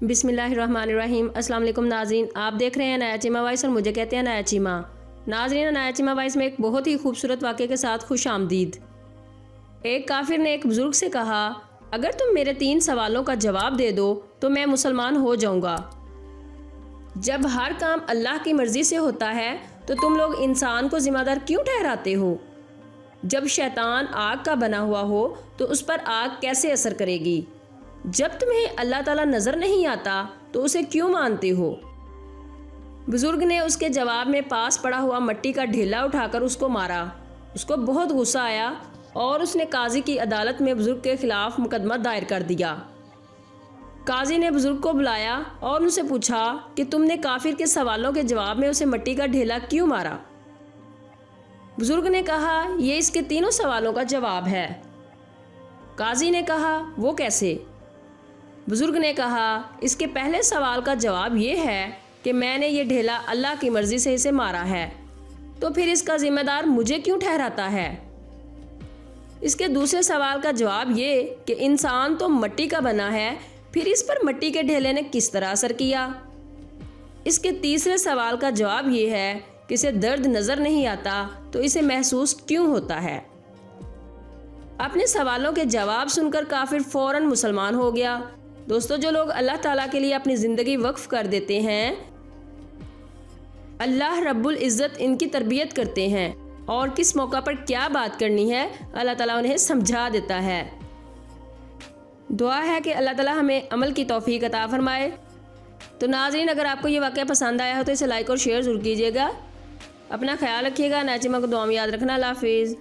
بسم اللہ الرحمن الرحیم۔ السلام علیکم ناظرین، آپ دیکھ رہے ہیں نیا چیمہ وائس اور مجھے کہتے ہیں نیا چیمہ۔ ناظرین، نیا چیمہ وائس میں ایک بہت ہی خوبصورت واقعے کے ساتھ خوش آمدید۔ ایک کافر نے ایک بزرگ سے کہا، اگر تم میرے 3 سوالوں کا جواب دے دو تو میں مسلمان ہو جاؤں گا۔ جب ہر کام اللہ کی مرضی سے ہوتا ہے تو تم لوگ انسان کو ذمہ دار کیوں ٹھہراتے ہو؟ جب شیطان آگ کا بنا ہوا ہو تو اس پر آگ کیسے اثر کرے گی؟ جب تمہیں اللہ تعالیٰ نظر نہیں آتا تو اسے کیوں مانتے ہو؟ بزرگ نے اس کے جواب میں پاس پڑا ہوا مٹی کا ڈھیلا اٹھا کر اس کو مارا۔ اس کو بہت غصہ آیا اور اس نے قاضی کی عدالت میں بزرگ کے خلاف مقدمہ دائر کر دیا۔ قاضی نے بزرگ کو بلایا اور ان سے پوچھا کہ تم نے کافر کے سوالوں کے جواب میں اسے مٹی کا ڈھیلا کیوں مارا؟ بزرگ نے کہا، یہ اس کے 3 سوالوں کا جواب ہے۔ قاضی نے کہا، وہ کیسے؟ بزرگ نے کہا، اس کے پہلے سوال کا جواب یہ ہے کہ میں نے یہ ڈھیلا اللہ کی مرضی سے اسے مارا ہے، تو پھر اس کا ذمہ دار مجھے کیوں ٹھہراتا ہے؟ اس کے دوسرے سوال کا جواب یہ کہ انسان تو مٹی کا بنا ہے، پھر اس پر مٹی کے ڈھیلے نے کس طرح اثر کیا؟ اس کے تیسرے سوال کا جواب یہ ہے کہ اسے درد نظر نہیں آتا تو اسے محسوس کیوں ہوتا ہے؟ اپنے سوالوں کے جواب سن کر کافر فوراً مسلمان ہو گیا۔ دوستو، جو لوگ اللہ تعالیٰ کے لیے اپنی زندگی وقف کر دیتے ہیں، اللہ رب العزت ان کی تربیت کرتے ہیں اور کس موقع پر کیا بات کرنی ہے اللہ تعالیٰ انہیں سمجھا دیتا ہے۔ دعا ہے کہ اللہ تعالیٰ ہمیں عمل کی توفیق عطا فرمائے۔ تو ناظرین، اگر آپ کو یہ واقعہ پسند آیا ہو تو اسے لائک اور شیئر ضرور کیجیے گا۔ اپنا خیال رکھیے گا۔ نیا چیمہ کو دعا میں یاد رکھنا۔ اللہ حافظ۔